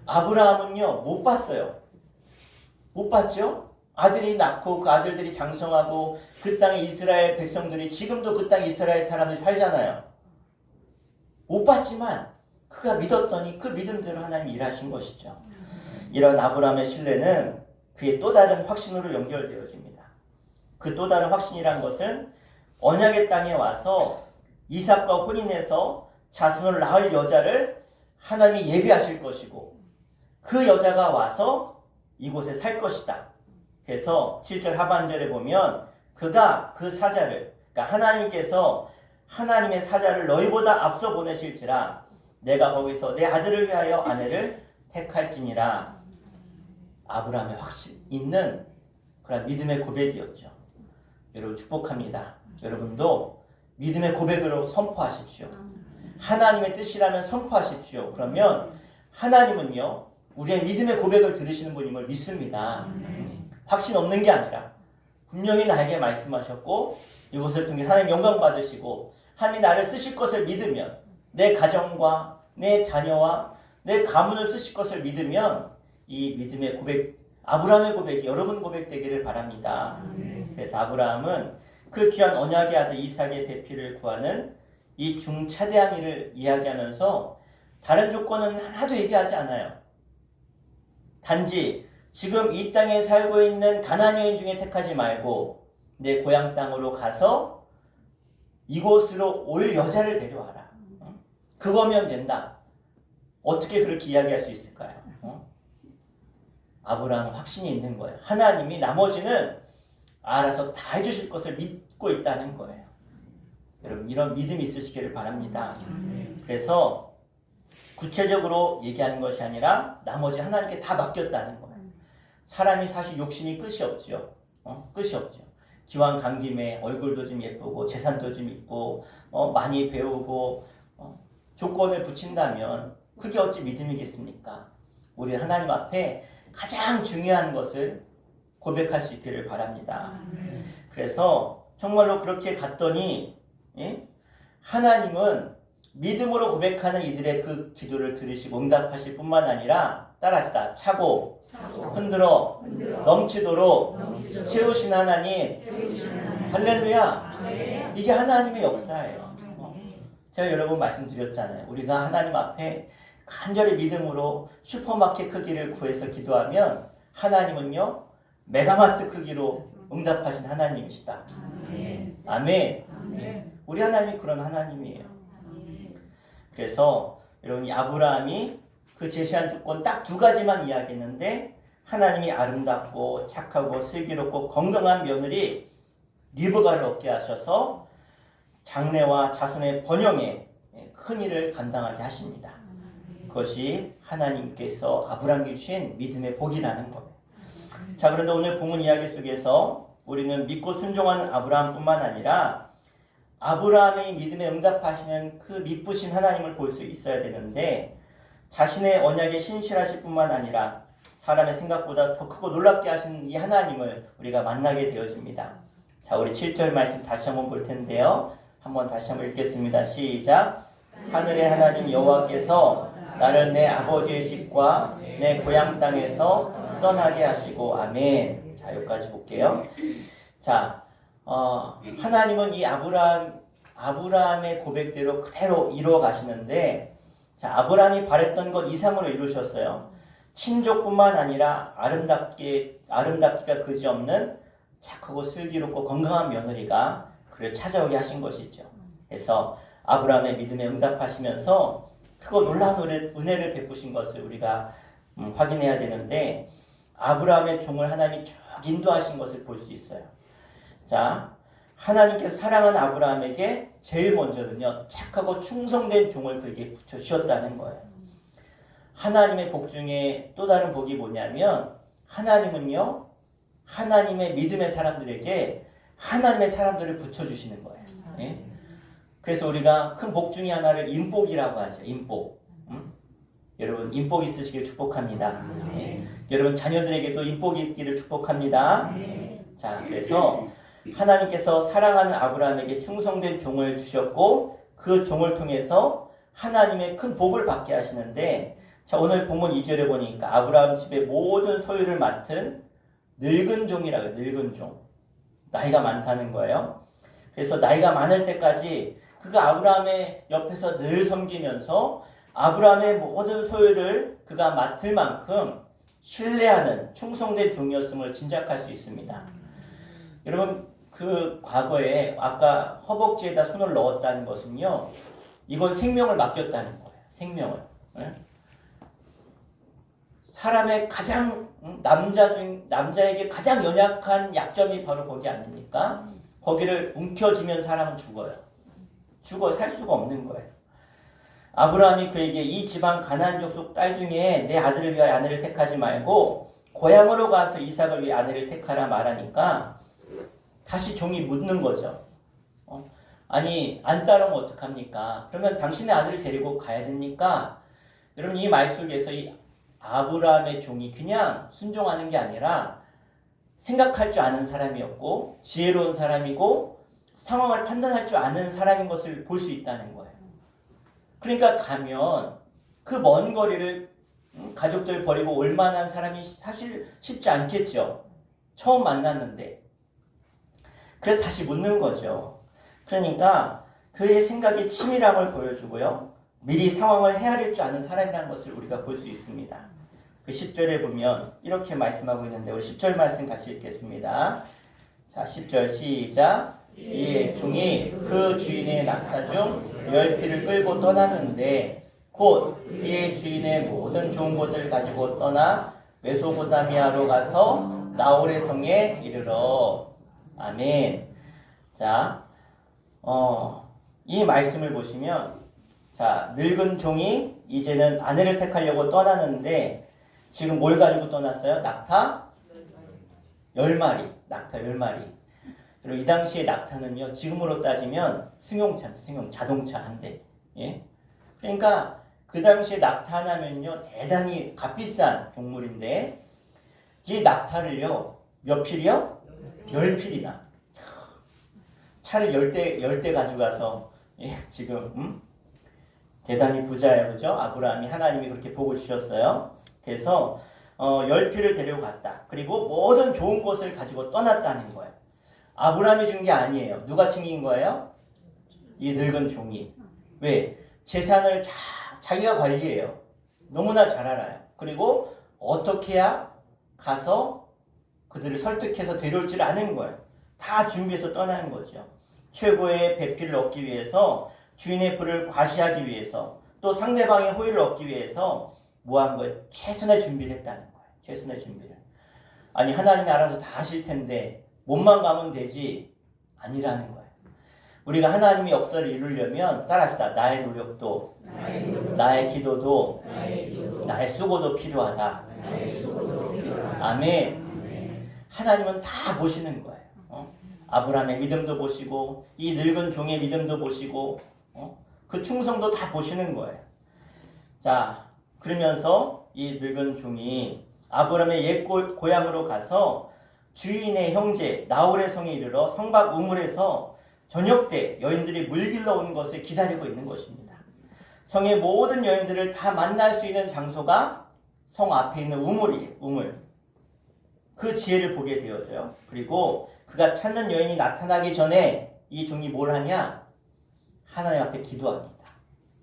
아브라함은요 못 봤어요. 못 봤죠? 아들이 낳고 그 아들들이 장성하고 그 땅에 이스라엘 백성들이 지금도 그 땅에 이스라엘 사람들이 살잖아요. 못 봤지만 그가 믿었더니 그 믿음대로 하나님이 일하신 것이죠. 이런 아브라함의 신뢰는 그의 또 다른 확신으로 연결되어집니다. 그 또 다른 확신이란 것은 언약의 땅에 와서 이삭과 혼인해서 자손을 낳을 여자를 하나님이 예비하실 것이고 그 여자가 와서 이곳에 살 것이다. 그래서 7절 하반절에 보면 그가 그 사자를, 그러니까 하나님께서 하나님의 사자를 너희보다 앞서 보내실지라 내가 거기서 내 아들을 위하여 아내를 택할지니라. 아브라함의 확신 있는 그런 믿음의 고백이었죠. 여러분 축복합니다. 여러분도 믿음의 고백으로 선포하십시오. 하나님의 뜻이라면 선포하십시오. 그러면 하나님은요 우리의 믿음의 고백을 들으시는 분임을 믿습니다. 확신 없는 게 아니라 분명히 나에게 말씀하셨고 이것을 통해 하나님 영광 받으시고 하나님이 나를 쓰실 것을 믿으면 내 가정과 내 자녀와 내 가문을 쓰실 것을 믿으면 이 믿음의 고백, 아브라함의 고백이 여러분 고백되기를 바랍니다. 그래서 아브라함은 그 귀한 언약의 아들 이삭의 배필을 구하는 이 중차대한 일을 이야기하면서 다른 조건은 하나도 얘기하지 않아요. 단지 지금 이 땅에 살고 있는 가나안 여인 중에 택하지 말고 내 고향 땅으로 가서 이곳으로 올 여자를 데려와라. 그거면 된다. 어떻게 그렇게 이야기할 수 있을까요? 아브라함은 확신이 있는 거예요. 하나님이 나머지는 알아서 다 해주실 것을 믿고 있다는 거예요. 여러분 이런 믿음이 있으시기를 바랍니다. 그래서 구체적으로 얘기하는 것이 아니라 나머지 하나님께 다 맡겼다는 거예요. 사람이 사실 욕심이 끝이 없죠. 끝이 없죠. 기왕 간 김에 얼굴도 좀 예쁘고 재산도 좀 있고 많이 배우고 조건을 붙인다면 그게 어찌 믿음이겠습니까? 우리 하나님 앞에 가장 중요한 것을 고백할 수 있기를 바랍니다. 그래서 정말로 그렇게 갔더니 하나님은 믿음으로 고백하는 이들의 그 기도를 들으시고 응답하실 뿐만 아니라 따랐다. 차고 흔들어 넘치도록 채우신 하나님. 할렐루야. 이게 하나님의 역사예요. 제가 여러 번 말씀드렸잖아요. 우리가 하나님 앞에 간절히 믿음으로 슈퍼마켓 크기를 구해서 기도하면 하나님은요 메가마트 크기로 응답하신 하나님이시다. 아멘. 우리 하나님이 그런 하나님이에요. 그래서 여러분, 이 아브라함이 그 제시한 조건 딱 두 가지만 이야기했는데 하나님이 아름답고 착하고 슬기롭고 건강한 며느리 리브가를 얻게 하셔서 장래와 자손의 번영에 큰 일을 감당하게 하십니다. 그것이 하나님께서 아브라함에게 주신 믿음의 복이라는 거예요. 자, 그런데 오늘 본문 이야기 속에서 우리는 믿고 순종하는 아브라함뿐만 아니라 아브라함의 믿음에 응답하시는 그 미쁘신 하나님을 볼 수 있어야 되는데, 자신의 언약에 신실하실 뿐만 아니라 사람의 생각보다 더 크고 놀랍게 하시는 이 하나님을 우리가 만나게 되어집니다. 자, 우리 7절 말씀 다시 한번 볼 텐데요. 다시 한번 읽겠습니다. 시작. 하늘의 하나님 여호와께서 나를 내 아버지의 집과 내 고향 땅에서 떠나게 하시고. 아멘. 자, 여기까지 볼게요. 자, 하나님은 이 아브라함의 고백대로 그대로 이루어 가시는데, 자, 아브라함이 바랬던 것 이상으로 이루셨어요. 친족뿐만 아니라 아름답기가 그지없는 착하고 슬기롭고 건강한 며느리가 그를 찾아오게 하신 것이죠. 그래서 아브라함의 믿음에 응답하시면서 크고 놀라운 은혜를 베푸신 것을 우리가 확인해야 되는데, 아브라함의 종을 하나님이 쭉 인도하신 것을 볼 수 있어요. 자, 하나님께서 사랑하는 아브라함에게 제일 먼저는요, 착하고 충성된 종을 그에게 붙여주셨다는 거예요. 하나님의 복 중에 또 다른 복이 뭐냐면, 하나님은요, 하나님의 믿음의 사람들에게 하나님의 사람들을 붙여주시는 거예요. 예? 그래서 우리가 큰 복 중에 하나를 인복이라고 하죠. 인복. 여러분, 인복 있으시길 축복합니다. 예? 여러분, 자녀들에게도 인복이 있기를 축복합니다. 자, 그래서 하나님께서 사랑하는 아브라함에게 충성된 종을 주셨고, 그 종을 통해서 하나님의 큰 복을 받게 하시는데, 자, 오늘 본문 2절에 보니까 아브라함 집의 모든 소유를 맡은 늙은 종이라고요. 늙은 종. 나이가 많다는 거예요. 그래서 나이가 많을 때까지 그가 아브라함의 옆에서 늘 섬기면서 아브라함의 모든 소유를 그가 맡을 만큼 신뢰하는 충성된 종이었음을 짐작할 수 있습니다. 여러분, 그 과거에 아까 허벅지에다 손을 넣었다는 것은요, 이건 생명을 맡겼다는 거예요. 생명을. 사람의 가장 남자에게 가장 연약한 약점이 바로 거기 아닙니까? 거기를 움켜쥐면 사람은 죽어요. 살 수가 없는 거예요. 아브라함이 그에게 이 지방 가나안 족속 딸 중에 내 아들을 위하여 아내를 택하지 말고 고향으로 가서 이삭을 위해 아내를 택하라 말하니까 다시 종이 묻는 거죠. 아니, 안 따르면 어떡합니까? 그러면 당신의 아들을 데리고 가야 됩니까? 여러분, 이 말 속에서 이 아브라함의 종이 그냥 순종하는 게 아니라 생각할 줄 아는 사람이었고 지혜로운 사람이고 상황을 판단할 줄 아는 사람인 것을 볼 수 있다는 거예요. 그러니까 가면 그 먼 거리를 가족들 버리고 올 만한 사람이 사실 쉽지 않겠죠. 처음 만났는데. 그래서 다시 묻는 거죠. 그러니까 그의 생각이 치밀함을 보여주고요. 미리 상황을 헤아릴 줄 아는 사람이라는 것을 우리가 볼 수 있습니다. 그 10절에 보면 이렇게 말씀하고 있는데 우리 10절 말씀 같이 읽겠습니다. 자, 10절 시작. 이에 종이 그 주인의 낙타 중 10匹를 끌고 떠나는데 곧 그의 주인의 모든 좋은 것을 가지고 떠나 메소포타미아로 가서 나홀의 성에 이르러. 아멘. 자, 이 말씀을 보시면, 자, 늙은 종이 이제는 아내를 택하려고 떠나는데 지금 뭘 가지고 떠났어요? 낙타 10마리. 낙타 10마리. 그리고 이 당시에 낙타는요, 지금으로 따지면 승용차, 자동차 한 대. 예? 그러니까 그 당시에 낙타 하나면요, 대단히 값비싼 동물인데, 이 낙타를요, 몇 필이요? 10필이나. 차를 10대 가져가서, 예, 지금, 대단히 부자예요. 그죠? 아브라함이, 하나님이 그렇게 복을 주셨어요. 그래서, 10필을 데려갔다. 그리고 모든 좋은 것을 가지고 떠났다는 거예요. 아브라함이 준 게 아니에요. 누가 챙긴 거예요? 이 늙은 종이. 왜? 재산을 자기가 관리해요. 너무나 잘 알아요. 그리고 어떻게 해야 가서 그들을 설득해서 데려올 줄 아는 거예요. 다 준비해서 떠나는 거죠. 최고의 배필을 얻기 위해서, 주인의 부를 과시하기 위해서, 또 상대방의 호의를 얻기 위해서 뭐 한 거예요? 최선의 준비를 했다는 거예요. 최선의 준비를. 아니 하나님이 알아서 다 하실 텐데 몸만 가면 되지, 아니라는 거예요. 우리가 하나님의 역사를 이루려면 따라합시다. 나의 노력도, 나의 기도도, 나의 수고도 필요하다. 아멘. 하나님은 다 보시는 거예요. 아브라함의 믿음도 보시고, 이 늙은 종의 믿음도 보시고, 그 충성도 다 보시는 거예요. 자, 그러면서 이 늙은 종이 아브라함의 옛 고향으로 가서 주인의 형제 나홀의 성에 이르러 성곽 우물에서 저녁 때 여인들이 물 길러 오는 것을 기다리고 있는 것입니다. 성의 모든 여인들을 다 만날 수 있는 장소가 성 앞에 있는 우물이에요. 우물. 그 지혜를 보게 되어져요. 그리고 그가 찾는 여인이 나타나기 전에 이 종이 뭘 하냐? 하나님 앞에 기도합니다.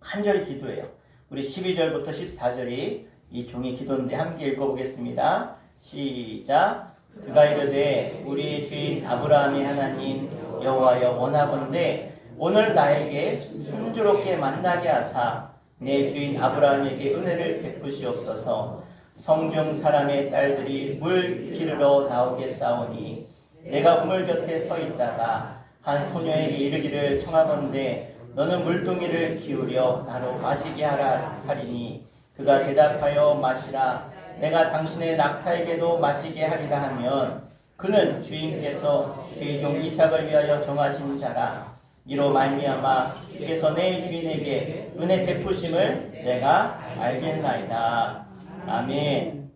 간절히 기도해요. 우리 12절부터 14절이 이 종이 기도인데 함께 읽어보겠습니다. 시작. 그가 이르되 우리 주인 아브라함의 하나님 여호와여 원하건대 오늘 나에게 순조롭게 만나게 하사 내 주인 아브라함에게 은혜를 베푸시옵소서. 성중 사람의 딸들이 물 기르러 나오겠사오니 내가 우물 곁에 서 있다가 한 소녀에게 이르기를 청하건대 너는 물동이를 기울여 나로 마시게 하라 하리니 그가 대답하여 마시라. 내가 당신의 낙타에게도 마시게 하리라 하면 그는 주인께서 주의 종 이삭을 위하여 정하신 자라. 이로 말미암아 주께서 내 주인에게 은혜 베푸심을 내가 알겠나이다. 아멘.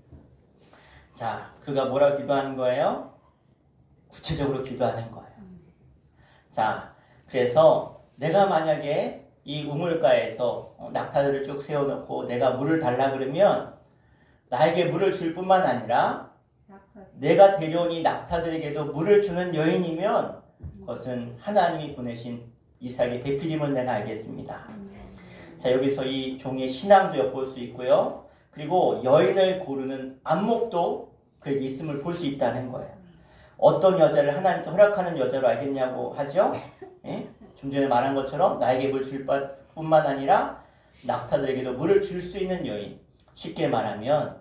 자, 그가 뭐라고 기도하는 거예요? 구체적으로 기도하는 거예요. 자, 그래서 내가 만약에 이 우물가에서 낙타들을 쭉 세워놓고 내가 물을 달라 그러면 나에게 물을 줄 뿐만 아니라 내가 데려온 이 낙타들에게도 물을 주는 여인이면 그것은 하나님이 보내신 이삭의 배필임을 내가 알겠습니다. 자, 여기서 이 종의 신앙도 엿볼 수 있고요. 그리고 여인을 고르는 안목도 그에게 있음을 볼 수 있다는 거예요. 어떤 여자를 하나님께 허락하는 여자로 알겠냐고 하죠. 예? 좀 전에 말한 것처럼 나에게 물 줄 뿐만 아니라 낙타들에게도 물을 줄 수 있는 여인. 쉽게 말하면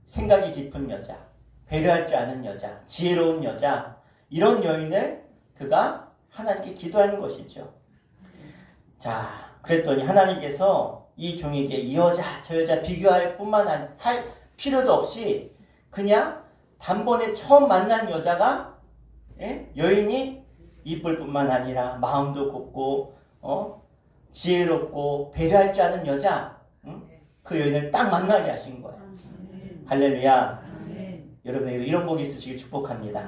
생각이 깊은 여자, 배려할 줄 아는 여자, 지혜로운 여자, 이런 여인을 그가 하나님께 기도하는 것이죠. 자, 그랬더니 하나님께서 이 종에게 이 여자 저 여자 비교할 뿐만 할 필요도 없이 그냥 단번에 처음 만난 여자가 여인이 이쁠 뿐만 아니라 마음도 곱고 지혜롭고 배려할 줄 아는 여자, 그 여인을 딱 만나게 하신 거예요. 할렐루야. 여러분에게도 이런 복이 있으시길 축복합니다.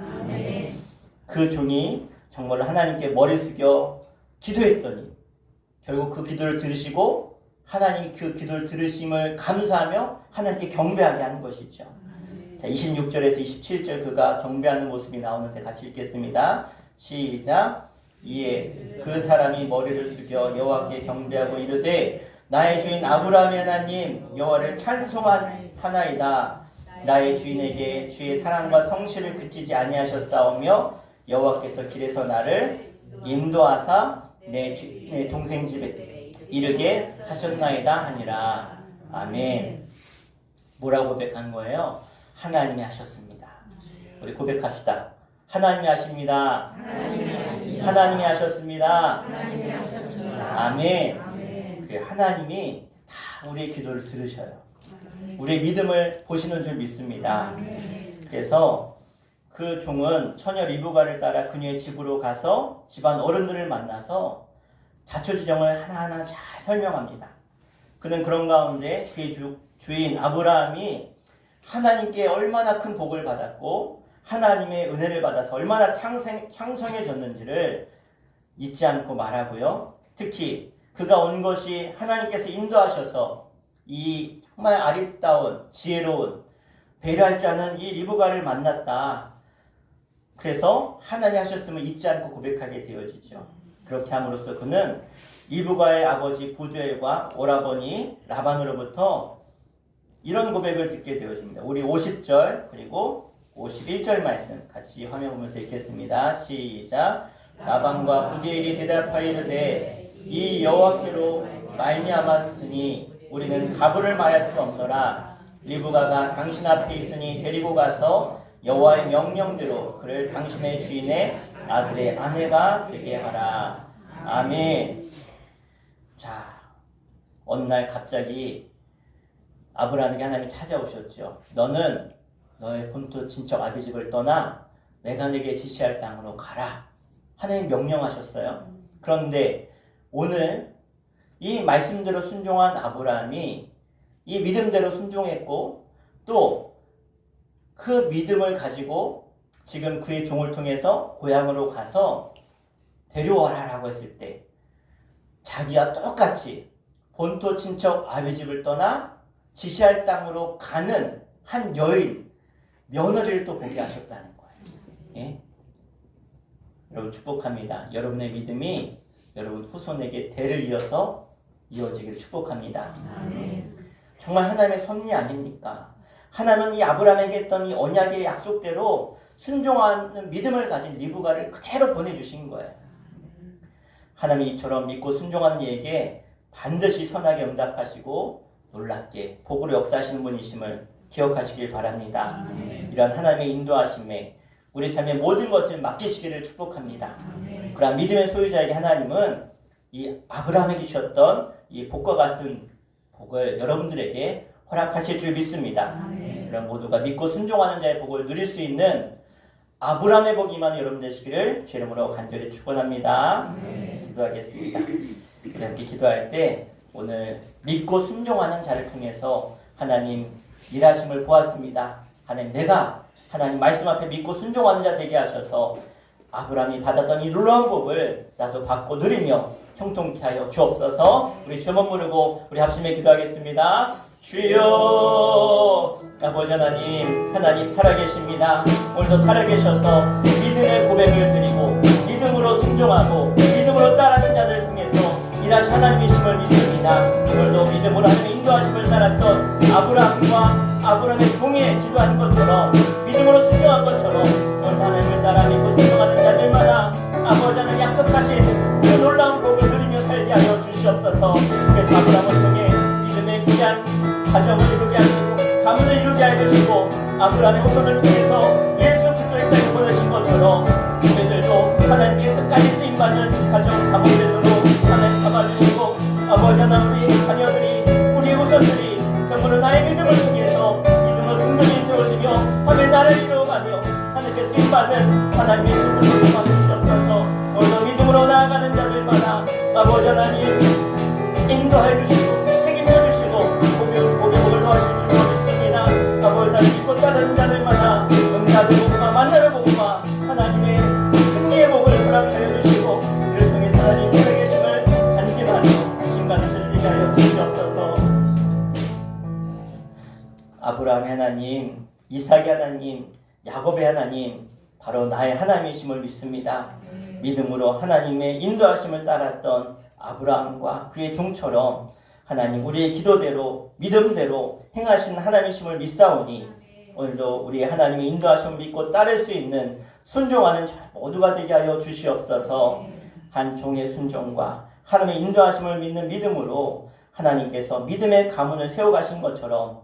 그 종이 정말로 하나님께 머리 숙여 기도했더니 결국 그 기도를 들으시고 하나님이 그 기도를 들으심을 감사하며 하나님께 경배하게 하는 것이죠. 자, 26절에서 27절 그가 경배하는 모습이 나오는데 같이 읽겠습니다. 시작. 이에 그 사람이 머리를 숙여 여호와께 경배하고 이르되 나의 주인 아브라함의 하나님 여호와를 찬송하나이다. 나의 주인에게 주의 사랑과 성실을 그치지 아니하셨사오며 여호와께서 길에서 나를 인도하사 내 동생 집에 이르게 하셨나이다 하니라. 아멘. 뭐라고 고백한 거예요? 하나님이 하셨습니다. 우리 고백합시다. 하나님이 하십니다. 하나님이 하셨습니다. 아멘. 하나님이 다 우리의 기도를 들으셔요. 우리의 믿음을 보시는 줄 믿습니다. 그래서 그 종은 처녀 리브가를 따라 그녀의 집으로 가서 집안 어른들을 만나서 자초지정을 하나하나 잘 설명합니다. 그는 그런 가운데 그의 주인 아브라함이 하나님께 얼마나 큰 복을 받았고 하나님의 은혜를 받아서 얼마나 창성해졌는지를 잊지 않고 말하고요. 특히 그가 온 것이 하나님께서 인도하셔서 이 정말 아름다운 지혜로운 배려할 줄 아는 이 리브가를 만났다. 그래서 하나님 하셨음을 잊지 않고 고백하게 되어지죠. 그렇게 함으로써 그는 리브가의 아버지 부두엘과 오라버니 라반으로부터 이런 고백을 듣게 되어집니다. 우리 50절 그리고 51절 말씀 같이 화면 보면서 읽겠습니다. 시작. 라반과 후디엘이 대답하여 이르되 이 여호와께로 말미암았으니 우리는 가부를 말할 수 없노라. 리브가가 당신 앞에 있으니 데리고 가서 여호와의 명령대로 그를 당신의 주인의 아들의 아내가 되게 하라. 아멘. 자, 어느 날 갑자기 아브라함에게 하나님이 찾아오셨죠. 너는 너의 본토 친척 아비집을 떠나 내가 내게 지시할 땅으로 가라. 하나님 명령하셨어요. 그런데 오늘 이 말씀대로 순종한 아브라함이 이 믿음대로 순종했고 또 그 믿음을 가지고 지금 그의 종을 통해서 고향으로 가서 데려와라 라고 했을 때 자기와 똑같이 본토 친척 아비집을 떠나 지시할 땅으로 가는 한 여인 며느리를 또 보게 하셨다는 거예요. 예? 여러분 축복합니다. 여러분의 믿음이 여러분 후손에게 대를 이어서 이어지길 축복합니다. 정말 하나님의 섭리 아닙니까? 하나님은 이 아브라함에게 했던 이 언약의 약속대로 순종하는 믿음을 가진 리브가를 그대로 보내주신 거예요. 하나님이 이처럼 믿고 순종하는 이에게 반드시 선하게 응답하시고 놀랍게 복으로 역사하시는 분이심을 기억하시길 바랍니다. 이러한 하나님의 인도하심에 우리 삶의 모든 것을 맡기시기를 축복합니다. 그러나 믿음의 소유자에게 하나님은 이 아브라함에게 주셨던 이 복과 같은 복을 여러분들에게 허락하실 줄 믿습니다. 그럼 모두가 믿고 순종하는 자의 복을 누릴 수 있는 아브라함의 복이 임하는 여러분 되시기를 주 이름으로 간절히 축원합니다. 기도하겠습니다. 우리 함께 기도할 때 오늘 믿고 순종하는 자를 통해서 하나님 일하심을 보았습니다. 하나님 내가 하나님 말씀 앞에 믿고 순종하는 자 되게 하셔서 아브라함이 받았던 이 놀라운 복을 나도 받고 누리며 형통케 하여 주옵소서. 우리 주만 부르고 우리 합심에 기도하겠습니다. 주여 아버지 하나님, 하나님 살아계십니다. 오늘도 살아계셔서 믿음의 고백을 드리고 믿음으로 순종하고 믿음으로 따르는 자들을 통해서 일하신 하나님이심을 믿습니다. 오늘도 믿음으로 하나님의 인도하심을 따랐던 아브라함과 아브라함의 종에 기도한 것처럼 믿음으로 순종한 것처럼 오늘 하나님을 따라 믿고 순종하는 자들마다 아버지 하나님 약속하신 그 놀라운 복을 누리며 살게 하여 주시옵소서. 그래서 아브라함을 통해 믿음의 귀한 가정을 이루게 하시고 가문을 이루게 하시고 아브라함의 후손을 통해서 예수 그리스도까지 보내신 것처럼 우리들도 하나님께 끝까지 쓰임받는 가정 가문들로 하나님 잡아주시고 아버지 하나님 우리 자녀들이 우리 후손들이 정말로 나의 믿음을 통해서 믿음으로 든든히 세워지며 하늘 나를 이루어가며 하나님께 쓰임받는 하나님의 수고를 도와주시옵소서. 오늘도 믿음으로 나아가는 자들마다 아버지 하나님 인도해 주시고 책임져 주시고 복을 더하실 줄 믿습니다. 아버지 하나님 믿고 따르는 자들마다 응답의 복과 만나는 복과 하나님의 승리의 복을 허락하여 주시고 이를 통해 하나님 살아계심을 간직하며 순간 즐기게 하여 주시옵소서. 아브라함의 하나님, 이삭의 하나님, 야곱의 하나님 바로 나의 하나님이심을 믿습니다. 믿음으로 하나님의 인도하심을 따랐던 아브라함과 그의 종처럼 하나님 우리의 기도대로 믿음대로 행하신 하나님이심을 믿사오니 오늘도 우리 하나님의 인도하심을 믿고 따를 수 있는 순종하는 자 모두가 되게 하여 주시옵소서. 한 종의 순종과 하나님의 인도하심을 믿는 믿음으로 하나님께서 믿음의 가문을 세워가신 것처럼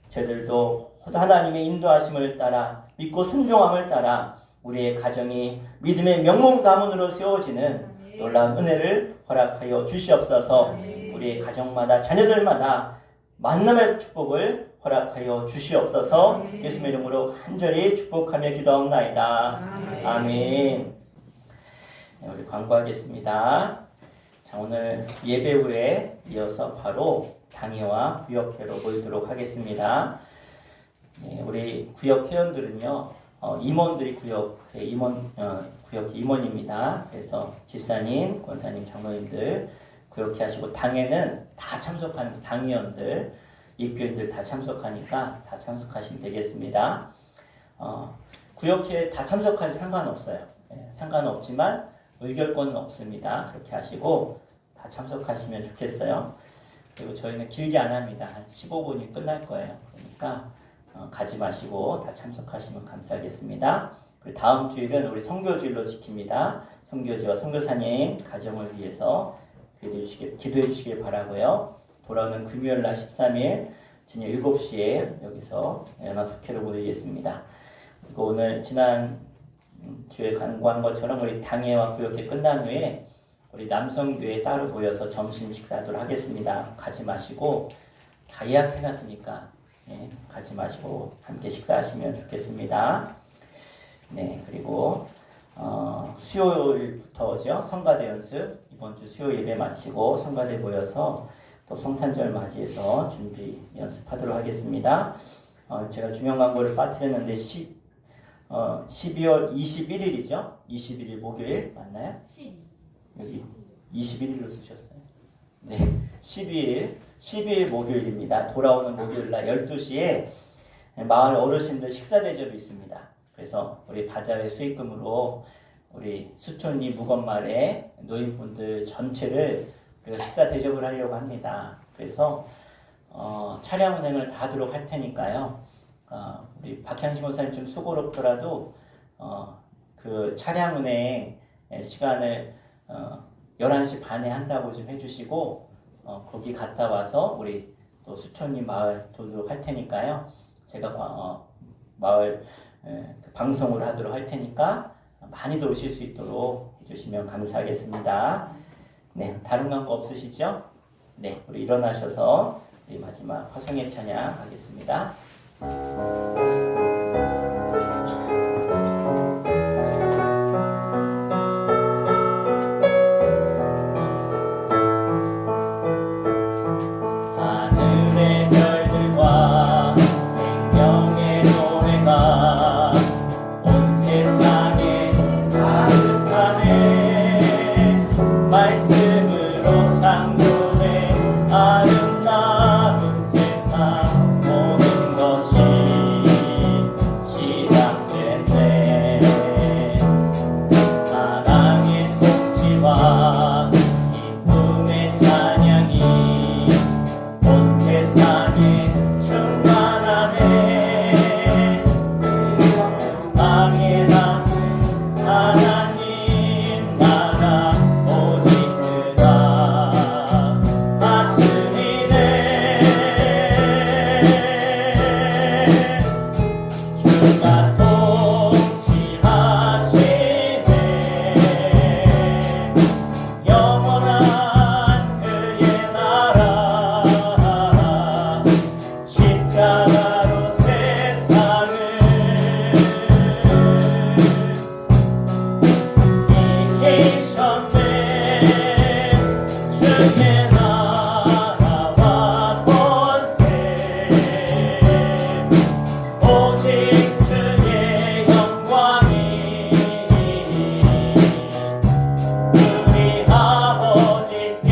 저희들도 하나님의 인도하심을 따라 믿고 순종함을 따라 우리의 가정이 믿음의 명문 가문으로 세워지는 놀라운 은혜를 허락하여 주시옵소서. 우리의 가정마다 자녀들마다 만남의 축복을 허락하여 주시옵소서. 예수님의 이름으로 간절히 축복하며 기도하옵나이다. 아멘. 우리 광고하겠습니다. 자, 오늘 예배 후에 이어서 바로 당회와 구역회로 모이도록 하겠습니다. 우리 구역 회원들은요, 임원들이 구역회 임원입니다. 그래서 집사님, 권사님, 장로님들 구역회 하시고 당회는 다 참석하는 당위원들, 입교인들 다 참석하니까 다 참석하시면 되겠습니다. 구역회에 다 참석하지 상관없어요. 상관없지만 의결권은 없습니다. 그렇게 하시고 다 참석하시면 좋겠어요. 그리고 저희는 길게 안 합니다. 한 15분이 끝날 거예요. 그러니까 가지 마시고 다 참석하시면 감사하겠습니다. 그리고 다음 주일은 우리 선교주일로 지킵니다. 선교주와 선교사님 가정을 위해서 기도해 주시길 바라고요. 돌아오는 금요일날 13일 저녁 7시에 여기서 연합숙회를 모이겠습니다. 그리고 오늘 지난 주에 간구한 것처럼 우리 당회와 구역회 끝난 후에 우리 남성교회 따로 모여서 점심 식사하도록 하겠습니다. 가지 마시고 다 예약해놨으니까 가지 마시고 함께 식사하시면 좋겠습니다. 네, 그리고 수요일부터죠. 성가대 연습 이번 주 수요 예배 마치고 성가대 모여서 또 성탄절 맞이해서 준비 연습하도록 하겠습니다. 제가 중요한 광고를 빠뜨렸는데 12월 21일이죠. 21일 목요일 맞나요? 여기 21일로 쓰셨어요. 네, 12일 목요일입니다. 돌아오는 목요일날 12시에 마을 어르신들 식사 대접이 있습니다. 그래서 우리 바자회 수익금으로 우리 수촌리 묵원마을의 노인분들 전체를 우리가 식사 대접을 하려고 합니다. 그래서 차량 운행을 다 하도록 할 테니까요. 우리 박향신 원사님 좀 수고롭더라도 그 차량 운행 시간을 11시 반에 한다고 좀 해주시고 거기 갔다 와서 우리 또 수촌리 마을 돌도록 할 테니까요. 제가 마을 방송을 하도록 할 테니까 많이들 오실 수 있도록 해주시면 감사하겠습니다. 네, 다른 광고 없으시죠? 네, 우리 일어나셔서 우리 마지막 화성의 찬양 하겠습니다. 하늘의 별들과 생명의 노래가 온 세상에 가득하네. 말씀으로 창조된 아름다운 세상 모든 것이 시작됐네. 사랑의 통치와 기쁨의 찬양이 온 세상에 충만하네. 땅에 남은 하나님 나라 오직 그가 다스리네. 주가 통치하시네. 영원한 그의 나라 십자가로 세상을 이기셨네. 주의 나라와 권세 오직 주의 영광이 우리 아버지께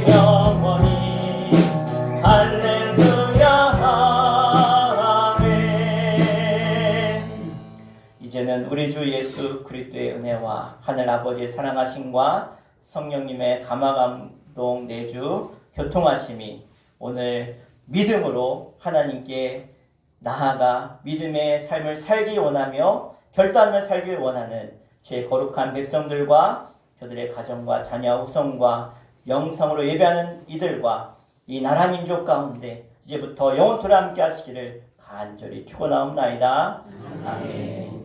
영원히 할렐루야 아멘. 이제는 우리 주 예수 그리스도의 은혜와 하늘 아버지의 사랑하심과 성령님의 감화감동 내주 교통하심이 오늘 믿음으로 하나님께 나아가 믿음의 삶을 살기 원하며 결단을 살길 원하는 죄 거룩한 백성들과 저들의 가정과 자녀 후손과 영성으로 예배하는 이들과 이 나라 민족 가운데 이제부터 영원토록 함께 하시기를 간절히 축원하옵나이다. 아멘.